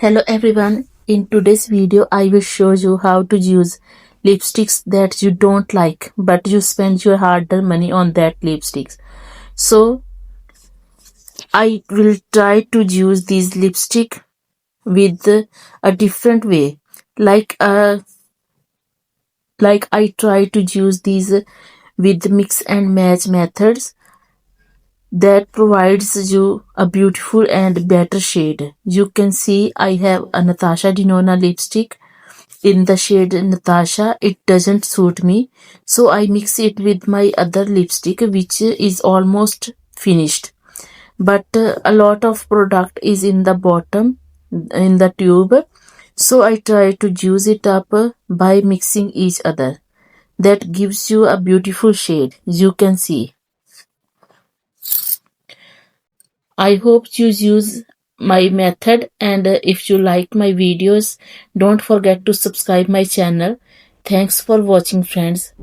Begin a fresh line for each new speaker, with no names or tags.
Hello everyone, in today's video I will show you how to use lipsticks that you don't like but you spend your hard-earned money on that lipsticks. So I will try to use these lipstick with a different way. Like I try to use these with mix and match methods that provides you a beautiful and better shade. You can see I have a Natasha Denona lipstick in the shade Natasha. It doesn't suit me, so I mix it with my other lipstick which is almost finished. But a lot of product is in the bottom in the tube, so I try to juice it up by mixing each other. That gives you a beautiful shade. You can see. I hope you use my method, and if you like my videos, don't forget to subscribe my channel. Thanks for watching, friends.